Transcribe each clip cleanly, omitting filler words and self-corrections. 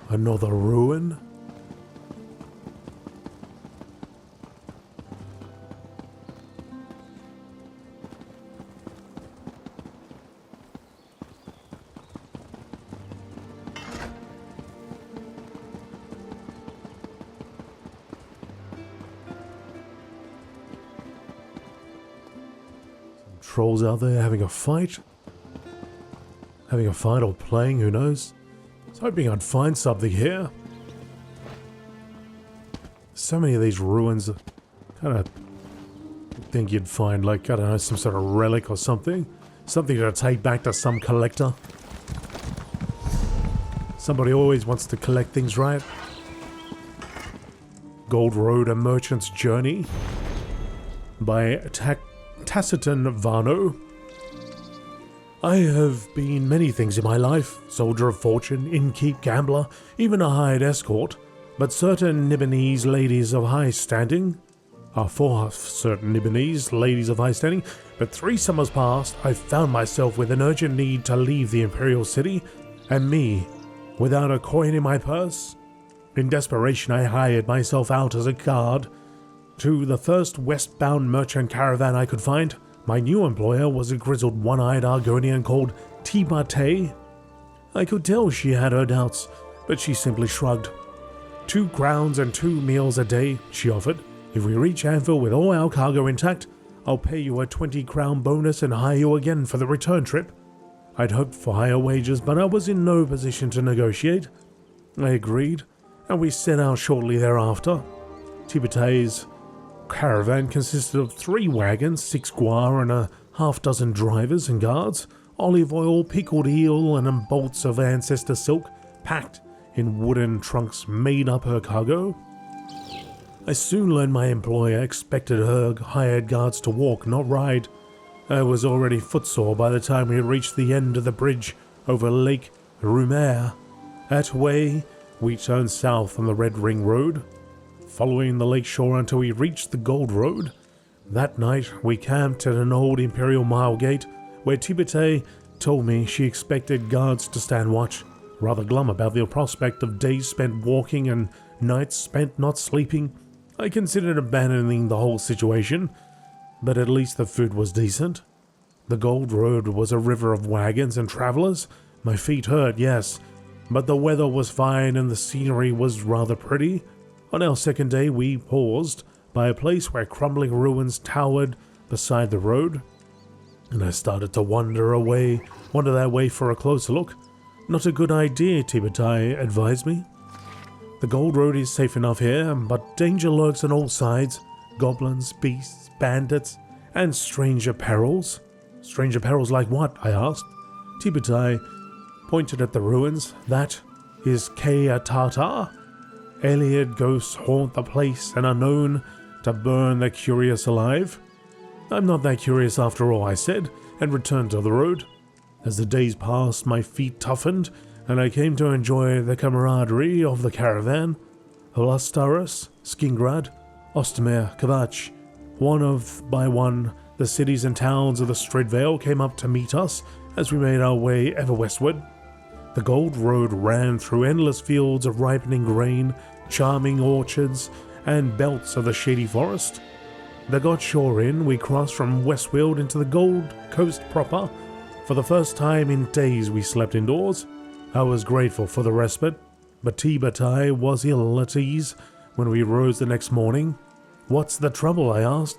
Another ruin? Trolls out there having a fight? Having a fight or playing, who knows? I was hoping I'd find something here. So many of these ruins, kind of think you'd find, like, I don't know, some sort of relic or something. Something to take back to some collector. Somebody always wants to collect things, right? Gold Road, A Merchant's Journey by Taciturn Vano. I have been many things in my life, soldier of fortune, innkeep, gambler, even a hired escort, but certain Nibonese ladies of high standing, but 3 summers past, I found myself with an urgent need to leave the Imperial City, and me, without a coin in my purse. In desperation, I hired myself out as a guard to the first westbound merchant caravan I could find. My new employer was a grizzled one-eyed Argonian called Tibate. I could tell she had her doubts, but she simply shrugged. 2 crowns and 2 meals a day, she offered. If we reach Anvil with all our cargo intact, I'll pay you a 20-crown bonus and hire you again for the return trip. I'd hoped for higher wages, but I was in no position to negotiate. I agreed, and we set out shortly thereafter. Tibate's caravan consisted of 3 wagons, 6 guar, and a half-dozen drivers and guards. Olive oil, pickled eel, and bolts of ancestor silk, packed in wooden trunks, made up her cargo. I soon learned my employer expected her hired guards to walk, not ride. I was already footsore by the time we reached the end of the bridge over Lake Rumer. At Way, we turned south on the Red Ring Road, following the lake shore until we reached the Gold Road. That night, we camped at an old Imperial mile gate, where Tibate told me she expected guards to stand watch, rather glum about the prospect of days spent walking and nights spent not sleeping. I considered abandoning the whole situation, but at least the food was decent. The Gold Road was a river of wagons and travelers. My feet hurt, yes, but the weather was fine and the scenery was rather pretty. On our second day, we paused by a place where crumbling ruins towered beside the road, and I started to wander that way for a closer look. Not a good idea, Tibate advised me. The Gold Road is safe enough here, but danger lurks on all sides. Goblins, beasts, bandits, and stranger perils. Stranger perils like what? I asked. Tibate pointed at the ruins. That is Kea Tartar. Alien ghosts haunt the place and are known to burn the curious alive. I'm not that curious after all, I said, and returned to the road. As the days passed, my feet toughened, and I came to enjoy the camaraderie of the caravan. Lastarus, Skingrad, Ostermere, Kavach. One by one, the cities and towns of the Stridvale came up to meet us as we made our way ever westward. The Gold Road ran through endless fields of ripening grain, charming orchards, and belts of the shady forest. They got shore in, we crossed from West Weald into the Gold Coast proper. For the first time in days we slept indoors. I was grateful for the respite, but Tibate was ill at ease when we rose the next morning. What's the trouble? I asked.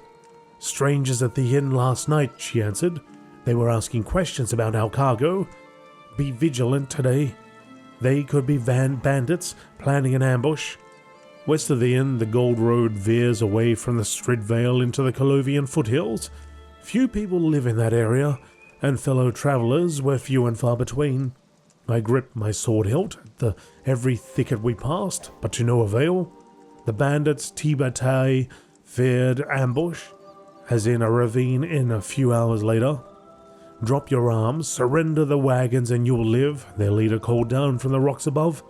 Strangers at the inn last night, she answered. They were asking questions about our cargo. Be vigilant today. They could be bandits planning an ambush. West of the inn, the Gold Road veers away from the Stridvale into the Colovian foothills. Few people live in that area, and fellow travellers were few and far between. I gripped my sword hilt at every thicket we passed, but to no avail. The bandits Tibate feared ambush, as in a ravine in a few hours later. Drop your arms, surrender the wagons and you'll live, their leader called down from the rocks above.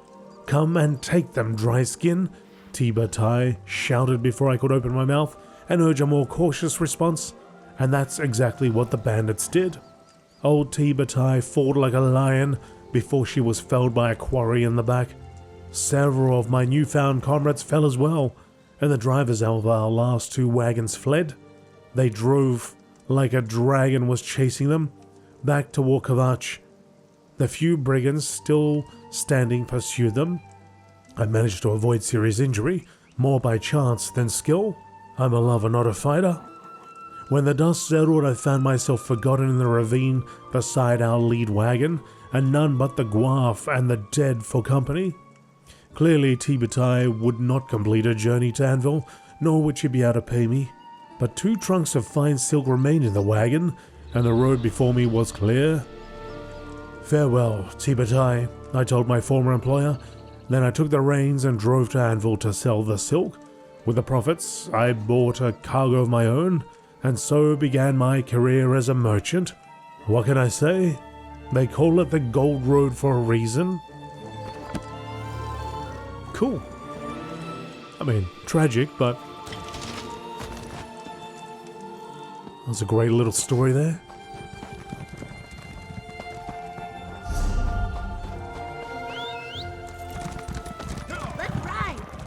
Come and take them, dry skin, Tibate shouted before I could open my mouth and urge a more cautious response, and that's exactly what the bandits did. Old Tibate fought like a lion before she was felled by a quarry in the back. Several of my newfound comrades fell as well, and the drivers of our last 2 wagons fled. They drove like a dragon was chasing them back to Warkavach. The few brigands still standing pursued them. I managed to avoid serious injury, more by chance than skill. I'm a lover, not a fighter. When the dust settled, I found myself forgotten in the ravine beside our lead wagon, and none but the Guaf and the dead for company. Clearly, Tibetai would not complete a journey to Anvil, nor would she be able to pay me. But 2 trunks of fine silk remained in the wagon, and the road before me was clear. Farewell, Tibetai, I told my former employer. Then I took the reins and drove to Anvil to sell the silk. With the profits, I bought a cargo of my own, and so began my career as a merchant. What can I say? They call it the Gold Road for a reason. Cool. I mean, tragic, but that's a great little story there.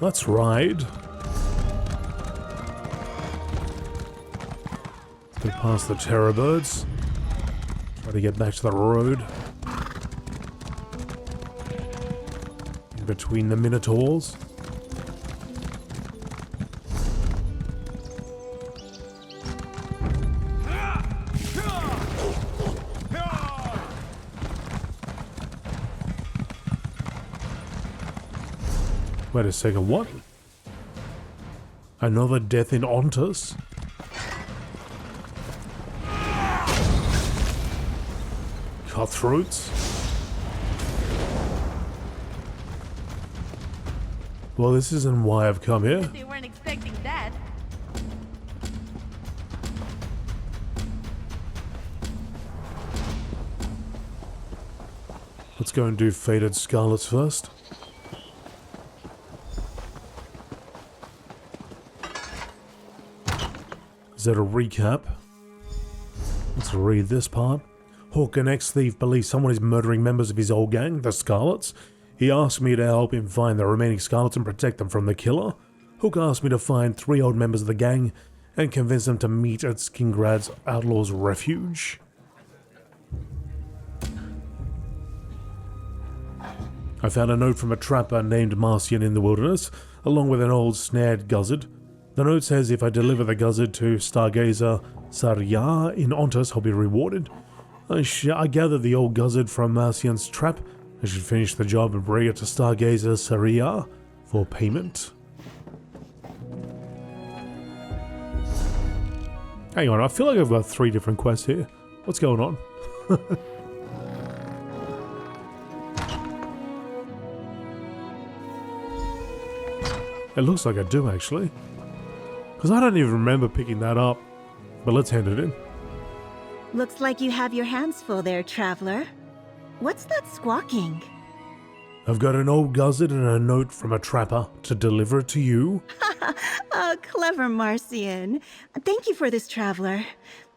Let's ride. Go past the terror birds. Try to get back to the road. In between the minotaurs. Wait a second, what? Another death in Ontus? Cutthroats? Well, this isn't why I've come here. They weren't expecting that. Let's go and do Faded Scarlets first. Is that a recap? Let's read this part. Hook, an ex-thief, believes someone is murdering members of his old gang, the Scarlets. He asked me to help him find the remaining Scarlets and protect them from the killer. Hook asked me to find 3 old members of the gang and convince them to meet at Skingrad's Outlaw's Refuge. I found a note from a trapper named Marcian in the wilderness, along with an old snared guzzard. The note says if I deliver the guzzard to Stargazer Saryar in Ontus, I'll be rewarded. I gathered the old guzzard from Marcian's trap. I should finish the job and bring it to Stargazer Saryar for payment. Hang on, I feel like I've got 3 different quests here. What's going on? It looks like I do, actually. Because I don't even remember picking that up. But let's hand it in. Looks like you have your hands full there, traveler. What's that squawking? I've got an old guzzard and a note from a trapper to deliver to you. Oh, clever Marcian. Thank you for this, traveler.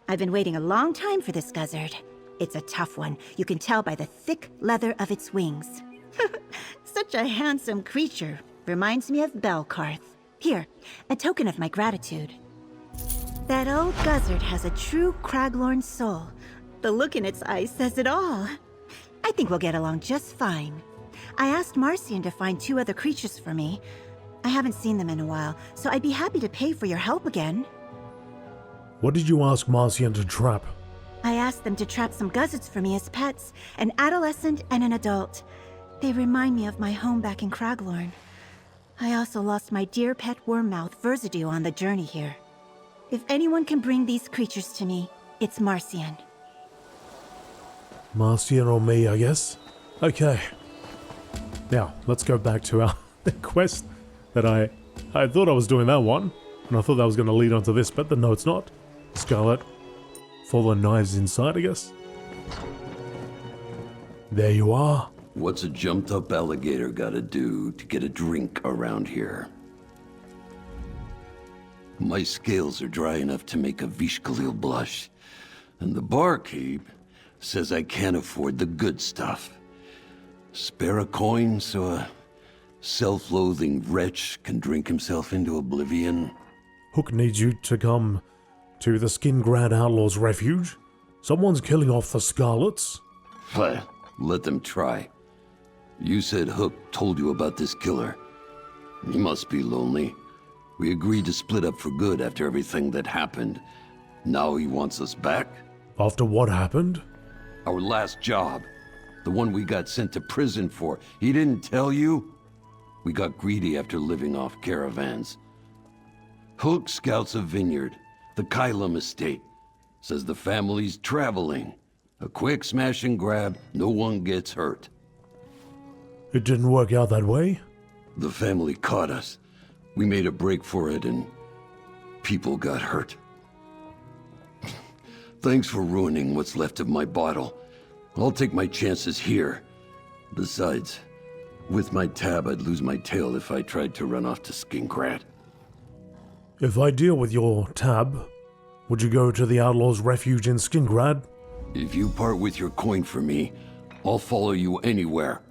I've been waiting a long time for this guzzard. It's a tough one. You can tell by the thick leather of its wings. Such a handsome creature. Reminds me of Belkarth. Here, a token of my gratitude. That old guzzard has a true Craglorn soul. The look in its eyes says it all. I think we'll get along just fine. I asked Marcian to find 2 other creatures for me. I haven't seen them in a while, so I'd be happy to pay for your help again. What did you ask Marcian to trap? I asked them to trap some guzzards for me as pets, an adolescent and an adult. They remind me of my home back in Craglorn. I also lost my dear pet wormmouth, Verzidu, on the journey here. If anyone can bring these creatures to me, it's Marcian. Marcian or me, I guess. Okay. Now, let's go back to our quest that I thought I was doing that one, and I thought that was going to lead on to this, but no, it's not. Scarlet. Follow the knives inside, I guess. There you are. What's a jumped-up alligator gotta do to get a drink around here? My scales are dry enough to make a Vishkalil blush, and the barkeep says I can't afford the good stuff. Spare a coin so a self-loathing wretch can drink himself into oblivion? Hook needs you to come to the Skingrad Outlaws Refuge. Someone's killing off the Scarlets. Well, let them try. You said Hook told you about this killer. He must be lonely. We agreed to split up for good after everything that happened. Now he wants us back? After what happened? Our last job. The one we got sent to prison for. He didn't tell you? We got greedy after living off caravans. Hook scouts a vineyard, the Kylum estate. Says the family's traveling. A quick smash and grab, no one gets hurt. It didn't work out that way? The family caught us. We made a break for it and people got hurt. Thanks for ruining what's left of my bottle. I'll take my chances here. Besides, with my tab, I'd lose my tail if I tried to run off to Skingrad. If I deal with your tab, would you go to the Outlaws Refuge in Skingrad? If you part with your coin for me, I'll follow you anywhere.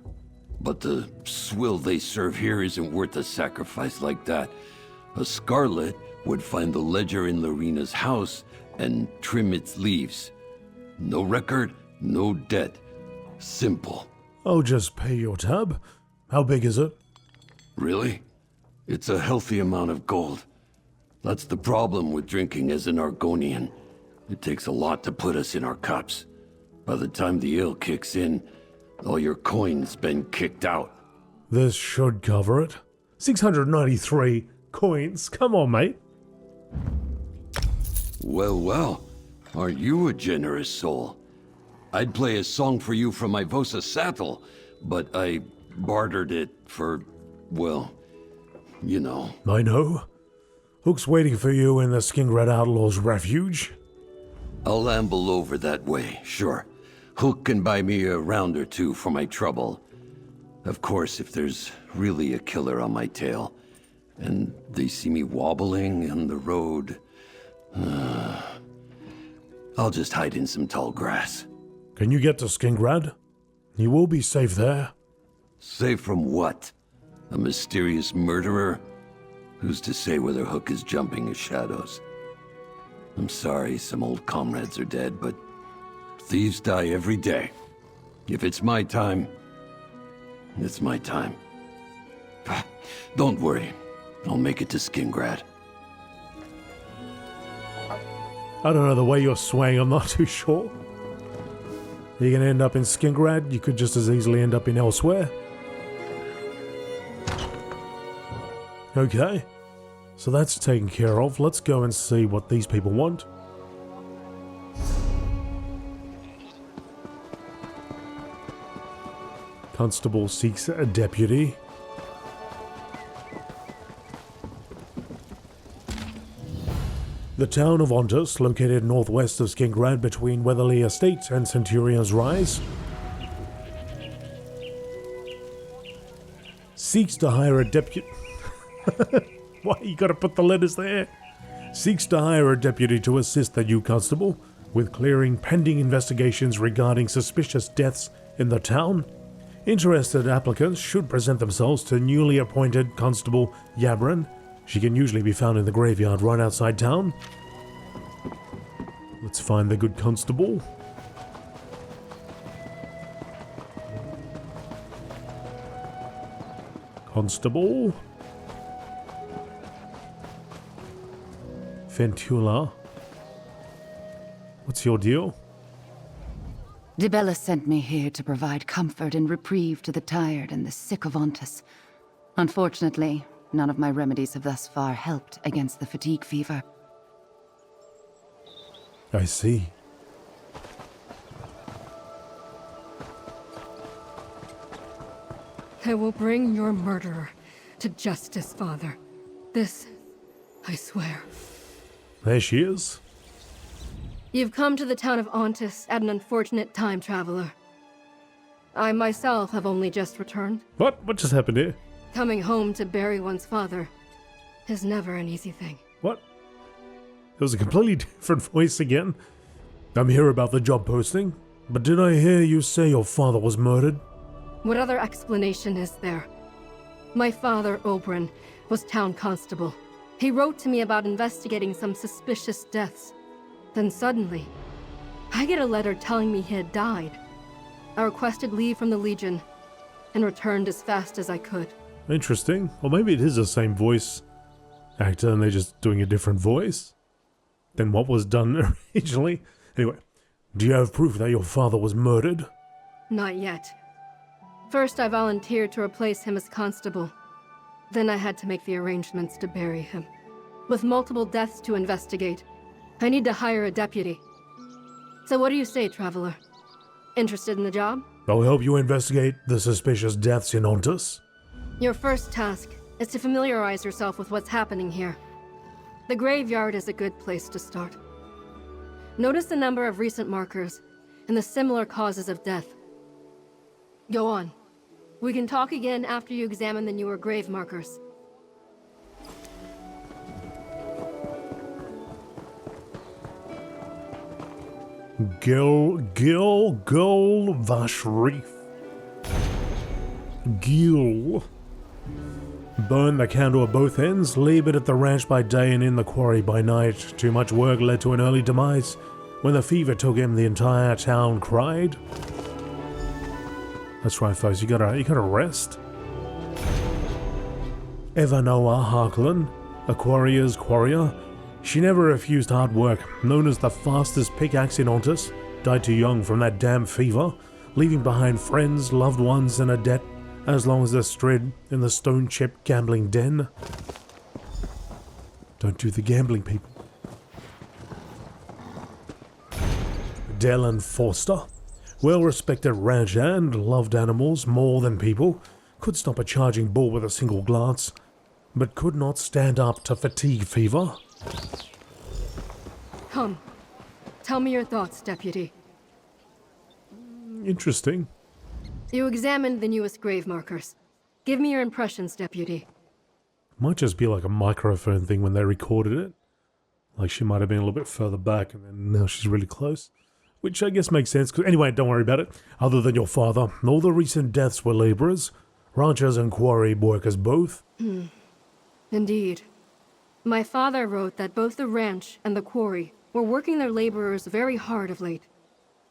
But the swill they serve here isn't worth a sacrifice like that. A Scarlet would find the ledger in Lorena's house and trim its leaves. No record, no debt. Simple. I'll just pay your tab. How big is it? Really? It's a healthy amount of gold. That's the problem with drinking as an Argonian. It takes a lot to put us in our cups. By the time the ill kicks in, all your coin's been kicked out. This should cover it. 693 coins. Come on, mate. Well, well. Aren't you a generous soul? I'd play a song for you from my Vosa saddle, but I bartered it for, well, you know. I know. Hook's waiting for you in the Skingrad Outlaws Refuge. I'll amble over that way, sure. Hook can buy me a round or two for my trouble. Of course, if there's really a killer on my tail, and they see me wobbling on the road, I'll just hide in some tall grass. Can you get to Skingrad? You will be safe there. Safe from what? A mysterious murderer? Who's to say whether Hook is jumping his shadows? I'm sorry some old comrades are dead, but thieves die every day. If it's my time, it's my time. Don't worry, I'll make it to Skingrad. I don't know the way you're swaying, I'm not too sure. You're gonna end up in Skingrad, you could just as easily end up in elsewhere. Okay, so that's taken care of. Let's go and see what these people want. Constable seeks a deputy. The town of Ontus, located northwest of Skingrad between Weatherly Estate and Centurion's Rise, seeks to hire a deputy. Why you gotta put the letters there? Seeks to hire a deputy to assist the new constable with clearing pending investigations regarding suspicious deaths in the town. Interested applicants should present themselves to newly appointed Constable Yabran. She can usually be found in the graveyard right outside town. Let's find the good constable. Constable Ventula. What's your deal? Dibella sent me here to provide comfort and reprieve to the tired and the sick of Ontus. Unfortunately, none of my remedies have thus far helped against the fatigue fever. I see. I will bring your murderer to justice, Father. This, I swear. There she is. You've come to the town of Ontus at an unfortunate time, traveler. I myself have only just returned. What? What just happened here? Coming home to bury one's father is never an easy thing. What? It was a completely different voice again. I'm here about the job posting, but did I hear you say your father was murdered? What other explanation is there? My father, Oberyn, was town constable. He wrote to me about investigating some suspicious deaths. Then suddenly, I get a letter telling me he had died. I requested leave from the Legion and returned as fast as I could. Interesting. Or maybe it is the same voice actor and they're just doing a different voice than what was done originally. Anyway, do you have proof that your father was murdered? Not yet. First, I volunteered to replace him as constable. Then I had to make the arrangements to bury him. With multiple deaths to investigate, I need to hire a deputy. So what do you say, Traveler? Interested in the job? I'll help you investigate the suspicious deaths in Ontus. Your first task is to familiarize yourself with what's happening here. The graveyard is a good place to start. Notice the number of recent markers and the similar causes of death. Go on. We can talk again after you examine the newer grave markers. Gil Vashrif. Gil. Burn the candle at both ends, labored at the ranch by day and in the quarry by night. Too much work led to an early demise. When the fever took him, the entire town cried. That's right, folks, you gotta rest. Evanoa Harklen, a quarrier's quarrier. She never refused hard work, known as the fastest pickaxe in Ontus, died too young from that damn fever, leaving behind friends, loved ones, and a debt as long as they're stood in the stone-chipped gambling den. Don't do the gambling, people. Dylan Forster, well-respected ranch hand, loved animals more than people, could stop a charging bull with a single glance, but could not stand up to fatigue fever. Come. Tell me your thoughts, Deputy. Interesting. You examined the newest grave markers. Give me your impressions, Deputy. Might just be like a microphone thing when they recorded it. Like she might have been a little bit further back and then now she's really close. Which I guess makes sense. Anyway, don't worry about it. Other than your father, all the recent deaths were laborers, ranchers and quarry workers both. Indeed. My father wrote that both the ranch and the quarry were working their laborers very hard of late.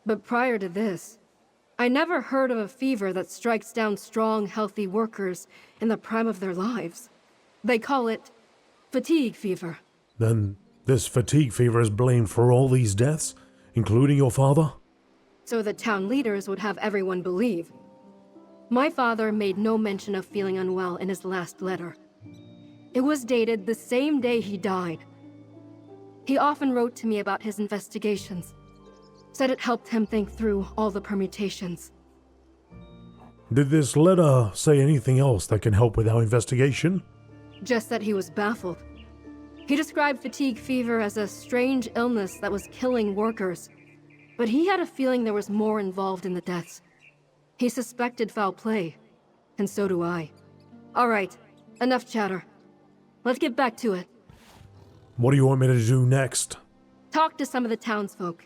But prior to this, I never heard of a fever that strikes down strong, healthy workers in the prime of their lives. They call it fatigue fever. Then this fatigue fever is blamed for all these deaths, including your father? So the town leaders would have everyone believe. My father made no mention of feeling unwell in his last letter. It was dated the same day he died. He often wrote to me about his investigations, said it helped him think through all the permutations. Did this letter say anything else that can help with our investigation? Just that he was baffled. He described fatigue fever as a strange illness that was killing workers, but he had a feeling there was more involved in the deaths. He suspected foul play, and so do I. All right, enough chatter. Let's get back to it. What do you want me to do next? Talk to some of the townsfolk.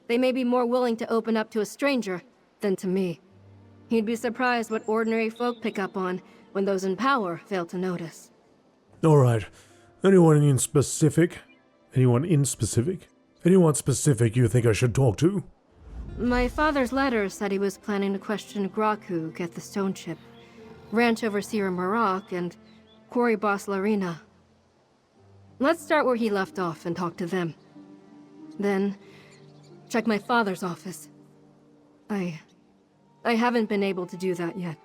They may be more willing to open up to a stranger than to me. You'd be surprised what ordinary folk pick up on when those in power fail to notice. All right. Anyone specific you think I should talk to? My father's letter said he was planning to question Graku at the stone chip, ranch overseer Marak, and quarry boss Larina. Let's start where he left off and talk to them. Then, check my father's office. I haven't been able to do that yet.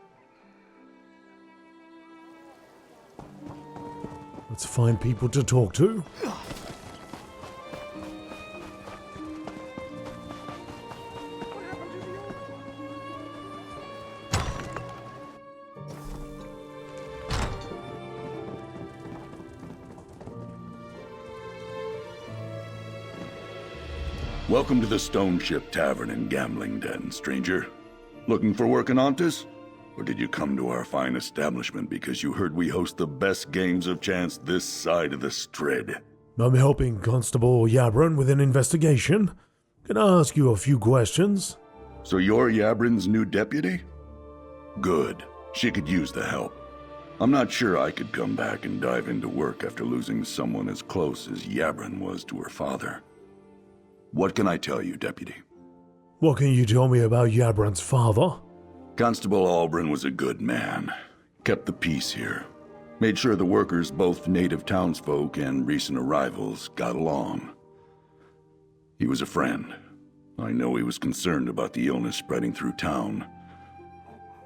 Let's find people to talk to. Welcome to the Stone Ship Tavern and Gambling Den, stranger. Looking for work in Ontus? Or did you come to our fine establishment because you heard we host the best games of chance this side of the Strid? I'm helping Constable Yabron with an investigation. Can I ask you a few questions? So you're Yabrin's new deputy? Good. She could use the help. I'm not sure I could come back and dive into work after losing someone as close as Yabrin was to her father. What can I tell you, Deputy? What can you tell me about Yabrin's father? Constable Albrin was a good man. Kept the peace here. Made sure the workers, both native townsfolk and recent arrivals, got along. He was a friend. I know he was concerned about the illness spreading through town.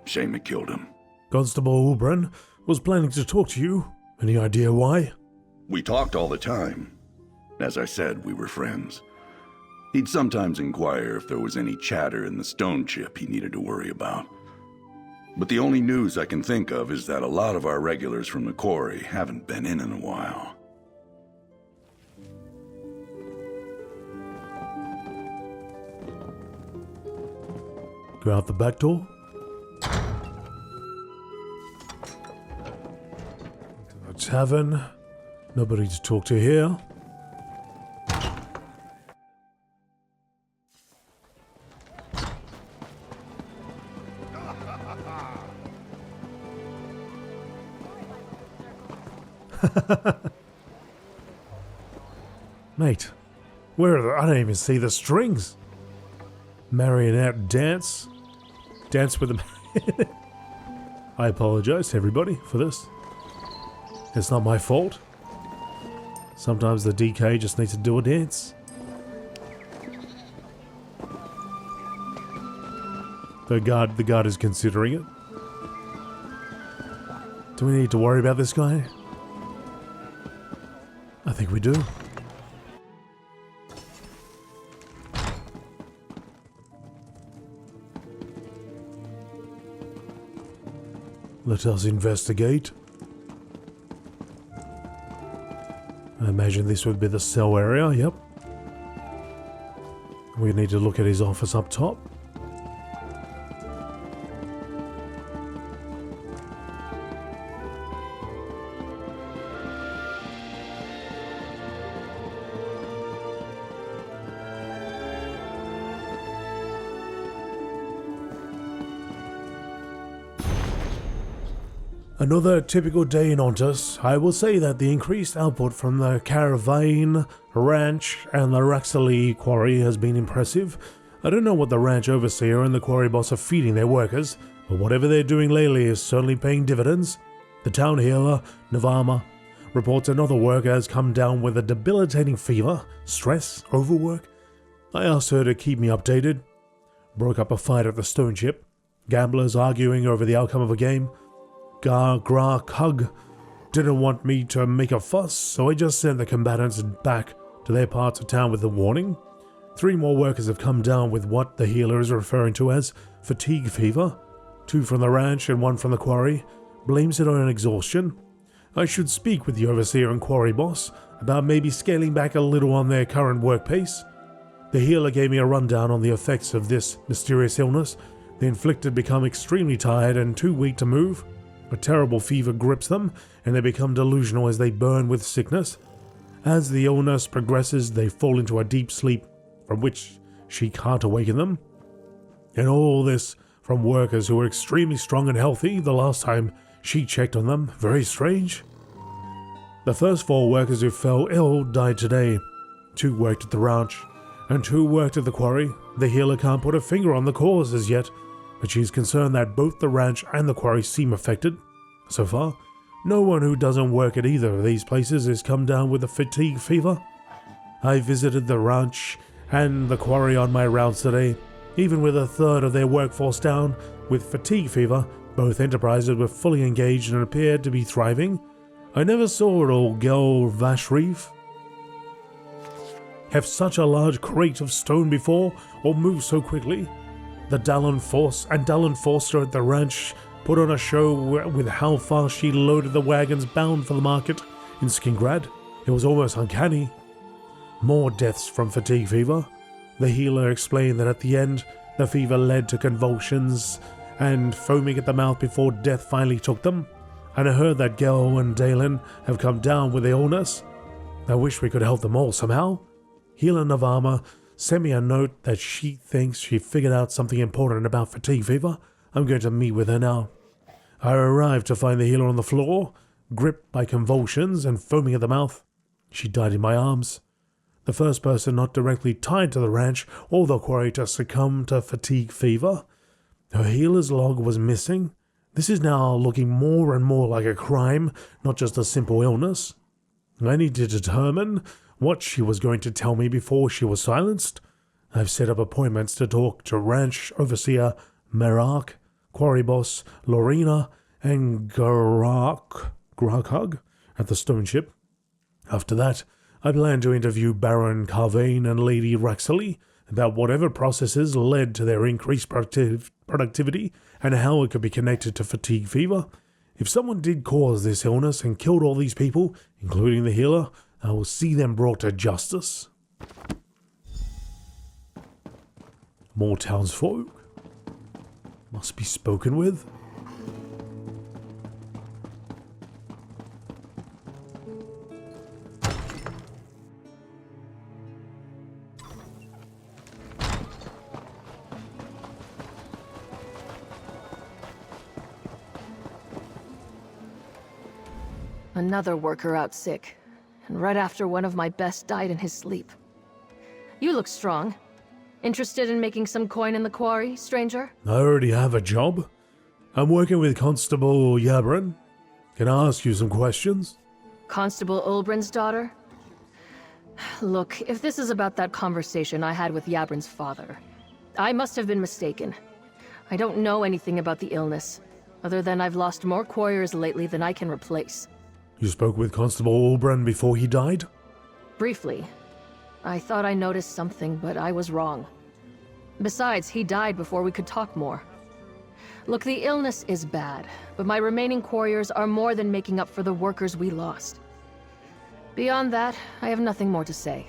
Shame it killed him. Constable Albrin was planning to talk to you. Any idea why? We talked all the time. As I said, we were friends. He'd sometimes inquire if there was any chatter in the stone chip he needed to worry about. But the only news I can think of is that a lot of our regulars from the quarry haven't been in a while. Go out the back door. To the tavern. Nobody to talk to here. Mate, where are the... I don't even see the strings. Marionette dance. Dance with the... I apologize, everybody, for this. It's not my fault. Sometimes the DK just needs to do a dance. The guard is considering it. Do we need to worry about this guy? I think we do. Let us investigate. I imagine this would be the cell area, yep. We need to look at his office up top. Another typical day in Ontus. I will say that the increased output from the Caravan Ranch and the Raxali Quarry has been impressive. I don't know what the ranch overseer and the quarry boss are feeding their workers, but whatever they're doing lately is certainly paying dividends. The town healer, Navama, reports another worker has come down with a debilitating fever, stress, overwork. I asked her to keep me updated. Broke up a fight at the stone chip. Gamblers arguing over the outcome of a game. Kug didn't want me to make a fuss, so I just sent the combatants back to their parts of town with a warning. 3 more workers have come down with what the healer is referring to as fatigue fever. 2 from the ranch and 1 from the quarry. Blames it on exhaustion. I should speak with the overseer and quarry boss about maybe scaling back a little on their current work pace. The healer gave me a rundown on the effects of this mysterious illness. The inflicted become extremely tired and too weak to move. A terrible fever grips them, and they become delusional as they burn with sickness. As the illness progresses, they fall into a deep sleep, from which she can't awaken them. And all this from workers who were extremely strong and healthy the last time she checked on them. Very strange. The first 4 workers who fell ill died today. 2 worked at the ranch, and 2 worked at the quarry. The healer can't put a finger on the cause as yet, but she's concerned that both the ranch and the quarry seem affected. So far, no one who doesn't work at either of these places has come down with a fatigue fever. I visited the ranch and the quarry on my rounds today. Even with 1/3 of their workforce down with fatigue fever, both enterprises were fully engaged and appeared to be thriving. I never saw old girl Vashreef have such a large crate of stone before or move so quickly. The Dallin Forster at the ranch put on a show with how fast she loaded the wagons bound for the market in Skingrad. It was almost uncanny. More deaths from fatigue fever. The healer explained that at the end, the fever led to convulsions and foaming at the mouth before death finally took them. And I heard that Gel and Dalen have come down with the illness. I wish we could help them all somehow. Healer Navama sent me a note that she thinks she figured out something important about fatigue fever. I'm going to meet with her now. I arrived to find the healer on the floor, gripped by convulsions and foaming at the mouth. She died in my arms. The first person not directly tied to the ranch or the quarry to succumb to fatigue fever. Her healer's log was missing. This is now looking more and more like a crime, not just a simple illness. I need to determine what she was going to tell me before she was silenced. I've set up appointments to talk to ranch overseer Embark, quarry boss Lorena, and Grakhug at the stone ship. After that, I plan to interview Baron Carvain and Lady Raxley about whatever processes led to their increased productivity and how it could be connected to fatigue fever. If someone did cause this illness and killed all these people, including the healer, I will see them brought to justice. More townsfolk must be spoken with. Another worker out sick, and right after one of my best died in his sleep. You look strong. Interested in making some coin in the quarry, stranger? I already have a job. I'm working with Constable Yabrin. Can I ask you some questions? Constable Ulbrin's daughter? Look, if this is about that conversation I had with Yabrin's father, I must have been mistaken. I don't know anything about the illness, other than I've lost more quarriers lately than I can replace. You spoke with Constable Ulbrin before he died? Briefly. I thought I noticed something, but I was wrong. Besides, he died before we could talk more. Look, the illness is bad, but my remaining quarriers are more than making up for the workers we lost. Beyond that, I have nothing more to say.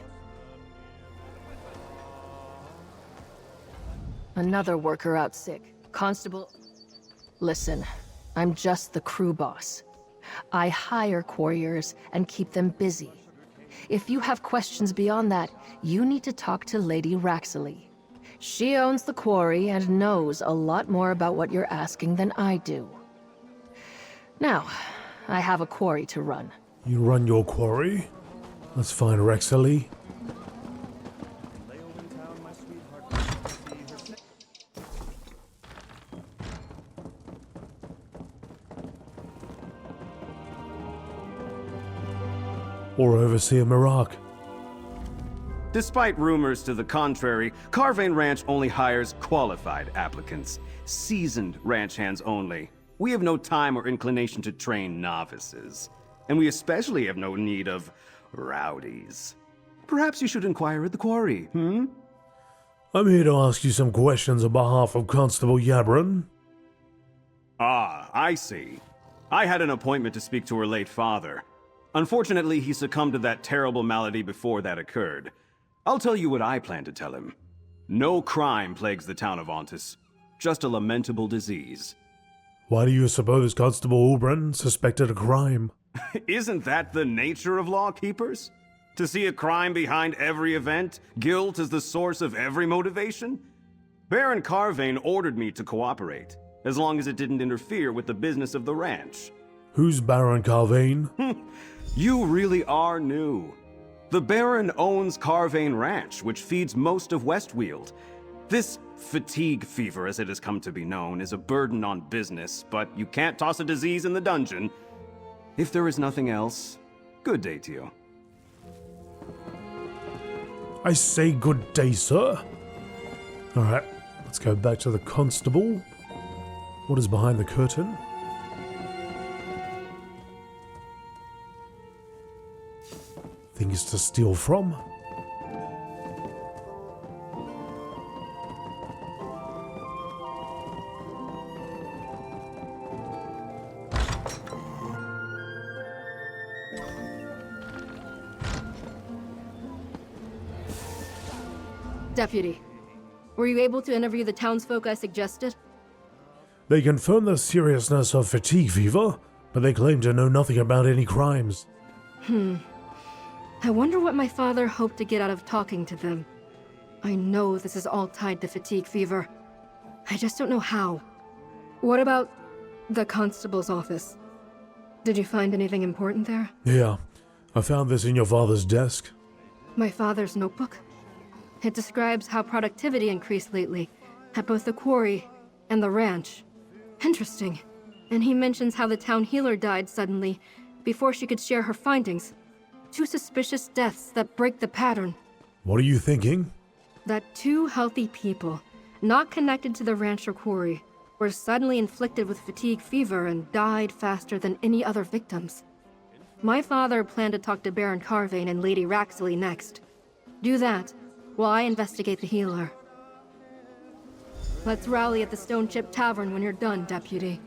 Another worker out sick. Constable... Listen, I'm just the crew boss. I hire quarriers and keep them busy. If you have questions beyond that, you need to talk to Lady Raxley. She owns the quarry and knows a lot more about what you're asking than I do. Now, I have a quarry to run. You run your quarry? Let's find Raxley. Or Overseer Marak. Despite rumors to the contrary, Carvain Ranch only hires qualified applicants. Seasoned ranch hands only. We have no time or inclination to train novices. And we especially have no need of rowdies. Perhaps you should inquire at the quarry, I'm here to ask you some questions on behalf of Constable Yabrin. Ah, I see. I had an appointment to speak to her late father. Unfortunately, he succumbed to that terrible malady before that occurred. I'll tell you what I plan to tell him. No crime plagues the town of Ontus. Just a lamentable disease. Why do you suppose Constable Ulbrin suspected a crime? Isn't that the nature of lawkeepers? To see a crime behind every event, guilt is the source of every motivation? Baron Carvain ordered me to cooperate, as long as it didn't interfere with the business of the ranch. Who's Baron Carvain? You really are new. The Baron owns Carvain Ranch, which feeds most of West Weald. This fatigue fever, as it has come to be known, is a burden on business, but you can't toss a disease in the dungeon. If there is nothing else, good day to you. I say good day, sir. Alright, let's go back to the constable. What is behind the curtain? Things to steal from? Deputy, were you able to interview the townsfolk I suggested? They confirm the seriousness of fatigue fever, but they claim to know nothing about any crimes. I wonder what my father hoped to get out of talking to them. I know this is all tied to fatigue fever. I just don't know how. What about The constable's office. Did you find anything important there? Yeah, I found this in your father's desk. My father's notebook? It describes how productivity increased lately, at both the quarry and the ranch. Interesting. And he mentions how the town healer died suddenly, before she could share her findings. 2 suspicious deaths that break the pattern. What are you thinking? That 2 healthy people, not connected to the ranch or quarry, were suddenly inflicted with fatigue fever and died faster than any other victims. My father planned to talk to Baron Carvane and Lady Raxley next. Do that, while I investigate the healer. Let's rally at the Stone Chip Tavern when you're done, Deputy.